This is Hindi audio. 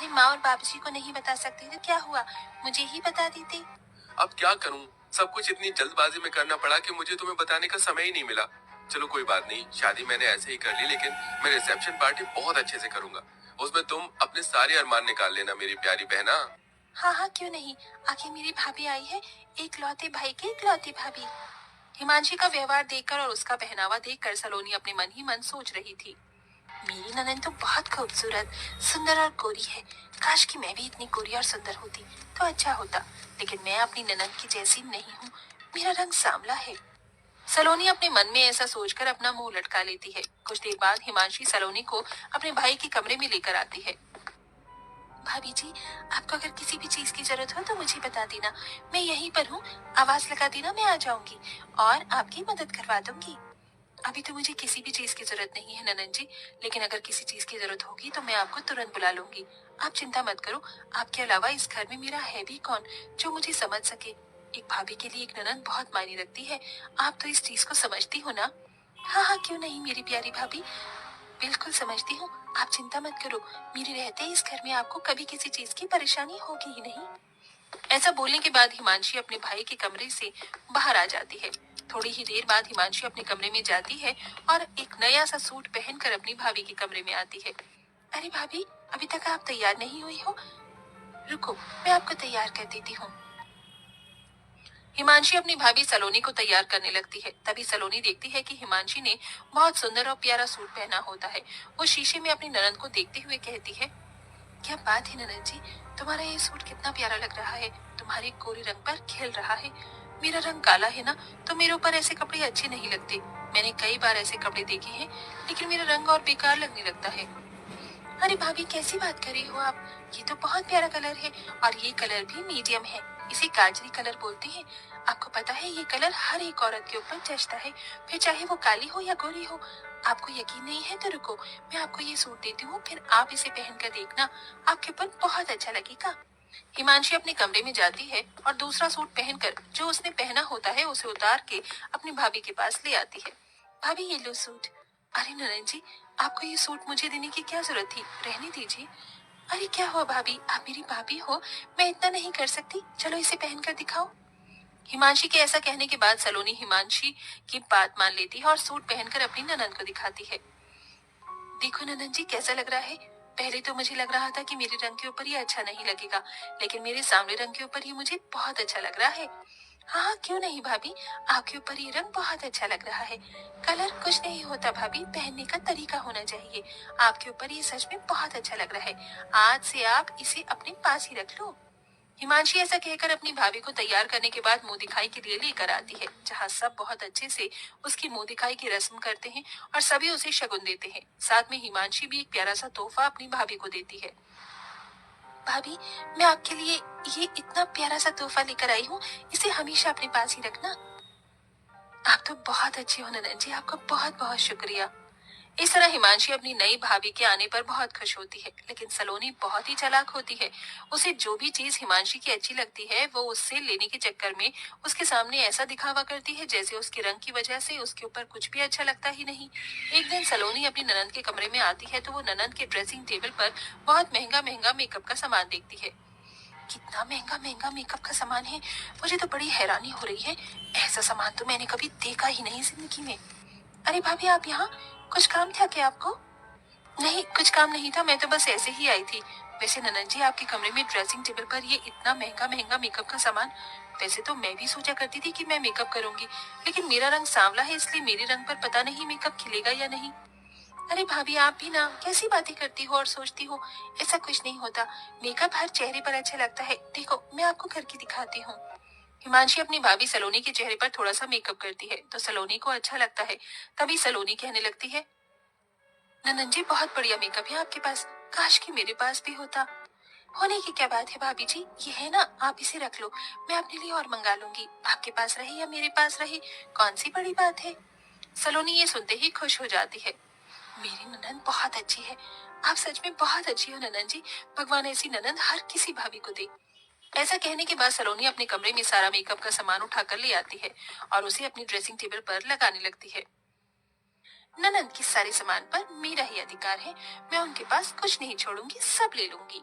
अरे माँ और बाबूजी को नहीं बता सकती तो क्या हुआ, मुझे ही बता देते। अब क्या करूं, सब कुछ इतनी जल्दबाजी में करना पड़ा कि मुझे तुम्हें बताने का समय ही नहीं मिला। चलो कोई बात नहीं, शादी मैंने ऐसे ही कर ली, लेकिन मैं रिसेप्शन पार्टी बहुत अच्छे से करूंगा। उसमें तुम अपने सारे अरमान निकाल लेना मेरी प्यारी बहना। हाँ हाँ क्यों नहीं, आखिर मेरी भाभी आई है, एक लौते भाई की इकलौती भाभी। हिमांशी का व्यवहार देखकर और उसका पहनावा देखकर सलोनी अपने मन ही मन सोच रही थी, मेरी ननद तो बहुत खूबसूरत, सुंदर और गोरी है। काश कि मैं भी इतनी गोरी और सुंदर होती तो अच्छा होता, लेकिन मैं अपनी ननद की जैसी नहीं हूँ, मेरा रंग सांवला है। सलोनी अपने मन में ऐसा सोचकर अपना मुंह लटका लेती है। कुछ देर बाद हिमांशी सलोनी को अपने भाई के कमरे में लेकर आती है। भाभी जी, आपको अगर किसी भी चीज की जरूरत हो तो मुझे बता देना, मैं यहीं पर हूँ, आवाज लगा देना, मैं आ जाऊंगी और आपकी मदद करवा दूंगी। अभी तो मुझे किसी भी चीज की जरूरत नहीं है ननन जी, लेकिन अगर किसी चीज की जरूरत होगी तो मैं आपको तुरंत बुला लूंगी। आप चिंता मत करो, आपके अलावा इस घर में मेरा है भी कौन जो मुझे समझ सके। एक भाभी के लिए एक ननन बहुत मायने रखती है, आप तो इस चीज को समझती हो ना। हाँ हाँ क्यों नहीं मेरी प्यारी भाभी, बिल्कुल समझती हूँ, आप चिंता मत करो, मेरे रहते इस घर में आपको कभी किसी चीज की परेशानी होगी ही नहीं। ऐसा बोलने के बाद हिमांशी अपने भाई के कमरे से बाहर आ जाती है। थोड़ी ही देर बाद हिमांशी अपने कमरे में जाती है और एक नया सा सूट पहनकर अपनी भाभी के कमरे में आती है। अरे भाभी, अभी तक आप तैयार नहीं हुई हो, रुको मैं आपको तैयार कर देती हूँ। हिमांशी अपनी भाभी सलोनी को तैयार करने लगती है। तभी सलोनी देखती है कि हिमांशी ने बहुत सुंदर और प्यारा सूट पहना होता है। वो शीशे में अपनी ननद को देखते हुए कहती है, क्या बात है ननद जी, तुम्हारा ये सूट कितना प्यारा लग रहा है, तुम्हारे गोरे रंग पर खिल रहा है। मेरा रंग काला है ना, तो मेरे ऊपर ऐसे कपड़े अच्छे नहीं लगते। मैंने कई बार ऐसे कपड़े देखे हैं, लेकिन मेरा रंग और बेकार लगने लगता है। अरे भाभी कैसी बात कर रही हो आप, ये तो बहुत प्यारा कलर है और ये कलर भी मीडियम है, इसे गाजरी कलर बोलते हैं। आपको पता है ये कलर हर एक औरत के ऊपर जचता है, फिर चाहे वो काली हो या गोरी हो। आपको यकीन नहीं है तो रुको, मैं आपको ये सूट देती हूँ, फिर आप इसे पहन कर देखना, आपके ऊपर बहुत अच्छा लगेगा। हिमांशी अपने कमरे में जाती है और दूसरा सूट पहनकर जो उसने पहना होता है उसे उतार के अपनी भाभी के पास ले आती है। भाभी ये लो सूट। अरे ननन जी, आपको ये सूट मुझे देने की क्या जरूरत थी, रहने दीजिए। अरे क्या हुआ भाभी, आप मेरी भाभी हो, मैं इतना नहीं कर सकती, चलो इसे पहन कर दिखाओ। हिमांशी के ऐसा कहने के बाद सलोनी हिमांशी की बात मान लेती है और सूट पहनकर अपनी ननन को दिखाती है। देखो ननन जी कैसा लग रहा है। पहले तो मुझे लग रहा था कि मेरे रंग के ऊपर ये अच्छा नहीं लगेगा, लेकिन मेरे सामने रंग के ऊपर ये मुझे बहुत अच्छा लग रहा है। हाँ हाँ क्यों नहीं भाभी, आपके ऊपर ये रंग बहुत अच्छा लग रहा है। कलर कुछ नहीं होता भाभी, पहनने का तरीका होना चाहिए। आपके ऊपर ये सच में बहुत अच्छा लग रहा है, आज से आप इसे अपने पास ही रख लो। हिमांशी ऐसा कहकर अपनी भाभी को तैयार करने के बाद मुंह दिखाई के लिए लेकर आती है, जहाँ सब बहुत अच्छे से उसकी मुंह दिखाई की रस्म करते हैं और सभी उसे शगुन देते हैं। साथ में हिमांशी भी एक प्यारा सा तोहफा अपनी भाभी को देती है। भाभी, मैं आपके लिए ये इतना प्यारा सा तोहफा लेकर आई हूँ, इसे हमेशा अपने पास ही रखना। आप तो बहुत अच्छी हो ननन जी, आपका बहुत बहुत शुक्रिया। इस तरह हिमांशी अपनी नई भाभी के आने पर बहुत खुश होती है, लेकिन सलोनी बहुत ही चालाक होती है। उसे जो भी चीज हिमांशी की अच्छी लगती है वो उससे लेने के चक्कर में उसके सामने ऐसा दिखावा करती है जैसे उसके रंग की वजह से उसके ऊपर कुछ भी अच्छा लगता ही नहीं। एक दिन सलोनी अपनी ननद के कमरे में आती है तो वो ननद के ड्रेसिंग टेबल पर बहुत महंगा महंगा मेकअप का सामान देखती है। कितना महंगा महंगा मेकअप का सामान है, मुझे तो बड़ी हैरानी हो रही है, ऐसा सामान तो मैंने कभी देखा ही नहीं जिंदगी में। अरे भाभी आप यहाँ, कुछ काम था क्या आपको? नहीं कुछ काम नहीं था, मैं तो बस ऐसे ही आई थी। वैसे ननद जी आपके कमरे में ड्रेसिंग टेबल पर ये इतना महंगा महंगा मेकअप का सामान, वैसे तो मैं भी सोचा करती थी कि मैं मेकअप करूंगी, लेकिन मेरा रंग सांवला है इसलिए मेरे रंग पर पता नहीं मेकअप खिलेगा या नहीं। अरे भाभी आप भी ना कैसी बातें करती हो और सोचती हो, ऐसा कुछ नहीं होता, मेकअप हर चेहरे पर अच्छा लगता है, देखो मैं आपको करके दिखाती हूँ। हिमांशी अपनी भाभी सलोनी के चेहरे पर थोड़ा सा मेकअप करती है तो सलोनी को अच्छा लगता है। तभी सलोनी कहने लगती है, ननन जी बहुत बढ़िया मेकअप है आपके पास, काश कि मेरे पास भी होता। होने की क्या बात है भाभी जी, ये है ना, आप इसे रख लो, मैं अपने लिए और मंगा लूंगी, आपके पास रहे या मेरे पास रहे, कौन सी बड़ी बात है। सलोनी ये सुनते ही खुश हो जाती है। मेरी ननन बहुत अच्छी है, आप सच में बहुत अच्छी हो ननन जी, भगवान ऐसी ननन हर किसी भाभी को दे। ऐसा कहने के बाद सलोनी अपने कमरे में सारा मेकअप का सामान उठाकर ले आती है और उसे अपनी ड्रेसिंग टेबल पर लगाने लगती है। ननद के सारे सामान पर मेरा ही अधिकार है, मैं उनके पास कुछ नहीं छोड़ूंगी, सब ले लूंगी।